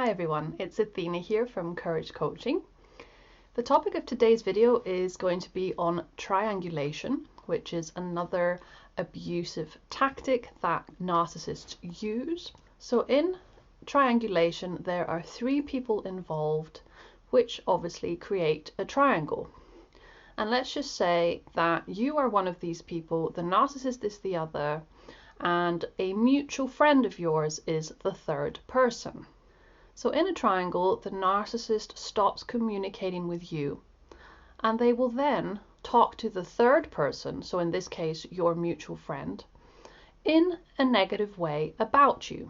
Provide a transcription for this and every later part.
Hi everyone, it's Athena here from Courage Coaching. The topic of today's video is going to be on triangulation, which is another abusive tactic that narcissists use. So in triangulation, there are three people involved, which obviously create a triangle. And let's just say that you are one of these people, the narcissist is the other, and a mutual friend of yours is the third person. So in a triangle, the narcissist stops communicating with you, and they will then talk to the third person, so in this case your mutual friend, in a negative way about you.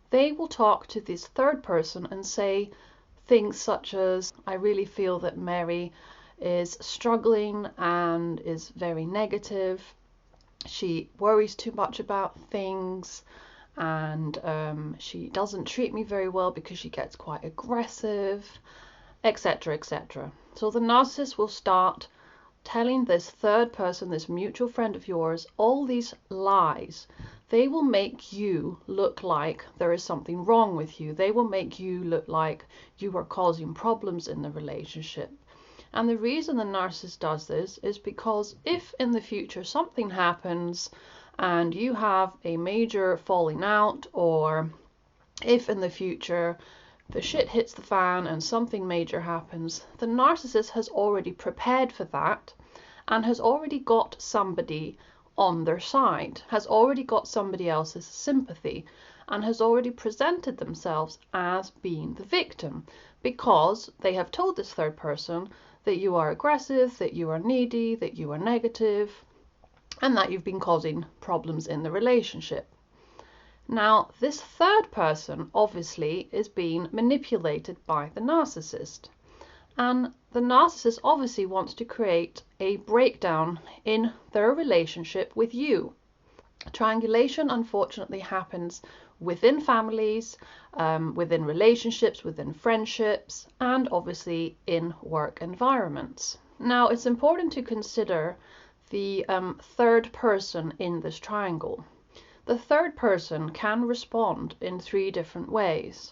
They will talk to this third person and say things such as, I really feel that Mary is struggling and is very negative. She worries too much about things, and she doesn't treat me very well because she gets quite aggressive, etc., etc. So the narcissist will start telling this third person, this mutual friend of yours, all these lies. They will make you look like there is something wrong with you. They will make you look like you are causing problems in the relationship. And the reason the narcissist does this is because if in the future something happens and you have a major falling out, or if in the future the shit hits the fan and something major happens, the narcissist has already prepared for that and has already got somebody on their side, has already got somebody else's sympathy, and has already presented themselves as being the victim, because they have told this third person that you are aggressive, that you are needy, that you are negative, and that you've been causing problems in the relationship. Now, this third person obviously is being manipulated by the narcissist. And the narcissist obviously wants to create a breakdown in their relationship with you. Triangulation unfortunately happens within families, within relationships, within friendships, and obviously in work environments. Now, it's important to consider the third person in this triangle. The third person can respond in three different ways.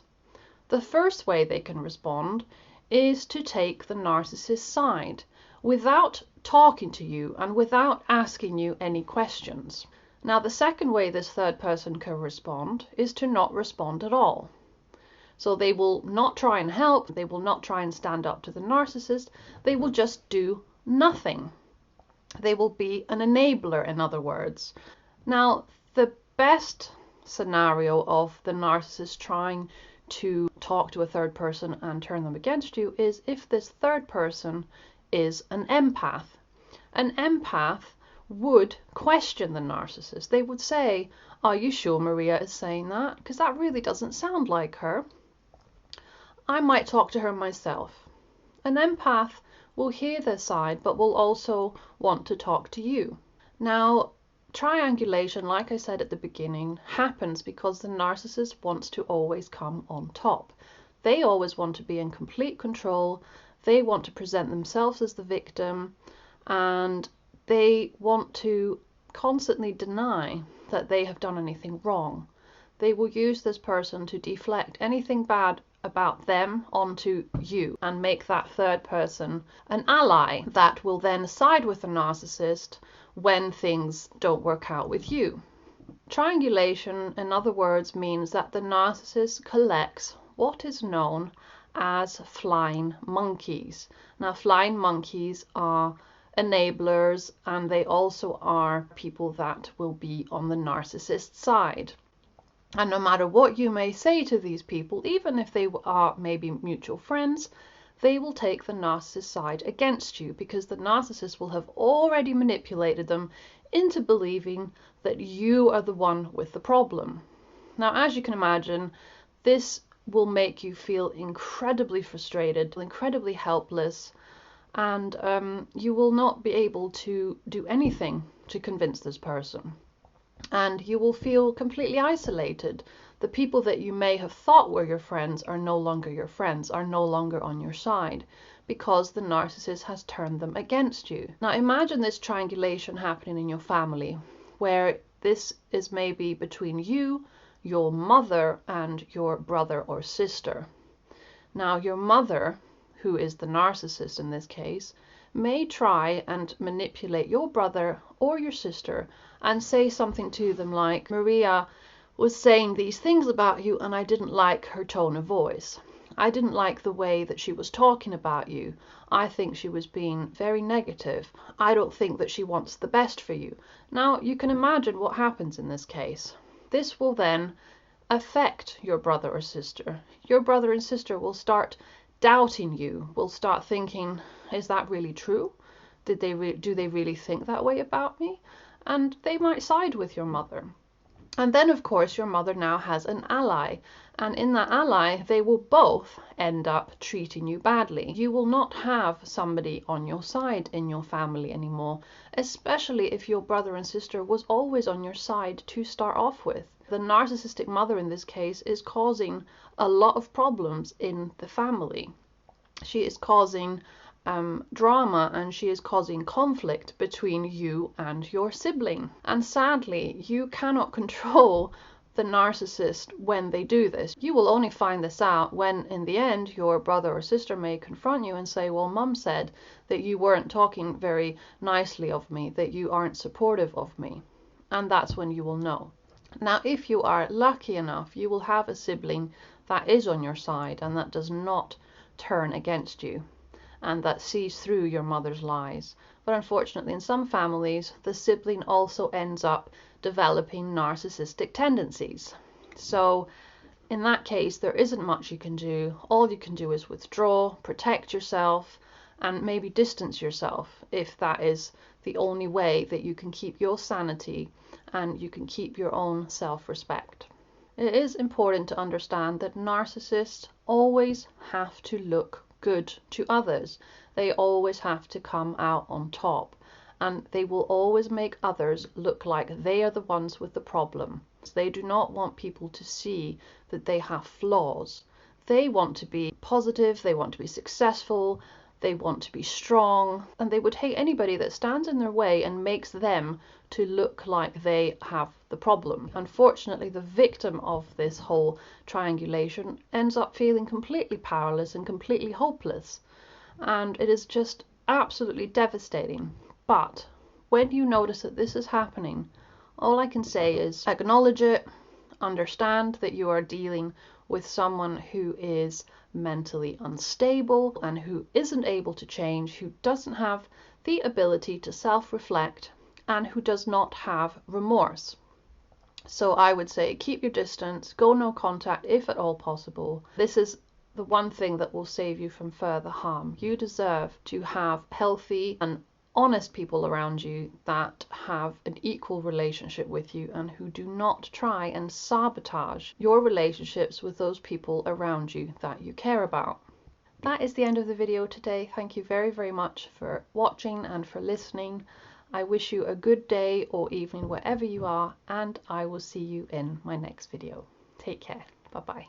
The first way they can respond is to take the narcissist's side without talking to you and without asking you any questions. Now, the second way this third person can respond is to not respond at all. So they will not try and help, they will not try and stand up to the narcissist, they will just do nothing. They will be an enabler, in other words. Now, the best scenario of the narcissist trying to talk to a third person and turn them against you is if this third person is an empath. An empath would question the narcissist. They would say, are you sure Maria is saying that? Because that really doesn't sound like her. I might talk to her myself. An empath will hear their side, but will also want to talk to you. Now, triangulation, like I said at the beginning, happens because the narcissist wants to always come on top. They always want to be in complete control. They want to present themselves as the victim, and they want to constantly deny that they have done anything wrong. They will use this person to deflect anything bad about them onto you and make that third person an ally that will then side with the narcissist when things don't work out with you. Triangulation, in other words, means that the narcissist collects what is known as flying monkeys. Now, flying monkeys are enablers, and they also are people that will be on the narcissist side. And no matter what you may say to these people, even if they are maybe mutual friends, they will take the narcissist side against you, because the narcissist will have already manipulated them into believing that you are the one with the problem. Now, as you can imagine, this will make you feel incredibly frustrated, incredibly helpless, and you will not be able to do anything to convince this person. And you will feel completely isolated. The people that you may have thought were your friends are no longer your friends, are no longer on your side, because the narcissist has turned them against you. Now, imagine this triangulation happening in your family, where this is maybe between you, your mother and your brother or sister. Now, your mother, who is the narcissist in this case, may try and manipulate your brother or your sister and say something to them like, Maria was saying these things about you and I didn't like her tone of voice. I didn't like the way that she was talking about you. I think she was being very negative. I don't think that she wants the best for you. Now, you can imagine what happens in this case. This will then affect your brother or sister. Your brother and sister will start doubting you, will start thinking, is that really true? Do they really think that way about me? And they might side with your mother. And then, of course, your mother now has an ally. And in that ally, they will both end up treating you badly. You will not have somebody on your side in your family anymore, especially if your brother and sister was always on your side to start off with. The narcissistic mother in this case is causing a lot of problems in the family. She is causing drama, and she is causing conflict between you and your sibling. And sadly, you cannot control the narcissist when they do this. You will only find this out when, in the end, your brother or sister may confront you and say, well, mum said that you weren't talking very nicely of me, that you aren't supportive of me. And that's when you will know. Now, if you are lucky enough, you will have a sibling that is on your side and that does not turn against you and that sees through your mother's lies. But unfortunately, in some families, the sibling also ends up developing narcissistic tendencies. So in that case, there isn't much you can do. All you can do is withdraw, protect yourself, and maybe distance yourself if that is the only way that you can keep your sanity and you can keep your own self-respect. It is important to understand that narcissists always have to look good to others. They always have to come out on top, and they will always make others look like they are the ones with the problem. They do not want people to see that they have flaws. They want to be positive, they want to be successful, they want to be strong, and they would hate anybody that stands in their way and makes them to look like they have the problem. Unfortunately, the victim of this whole triangulation ends up feeling completely powerless and completely hopeless. And it is just absolutely devastating. But when you notice that this is happening, all I can say is acknowledge it, understand that you are dealing with someone who is mentally unstable and who isn't able to change, who doesn't have the ability to self-reflect, and who does not have remorse. So I would say keep your distance, go no contact if at all possible. This is the one thing that will save you from further harm. You deserve to have healthy and honest people around you that have an equal relationship with you and who do not try and sabotage your relationships with those people around you that you care about. That is the end of the video today. Thank you very, very much for watching and for listening. I wish you a good day or evening wherever you are, and I will see you in my next video. Take care. Bye-bye.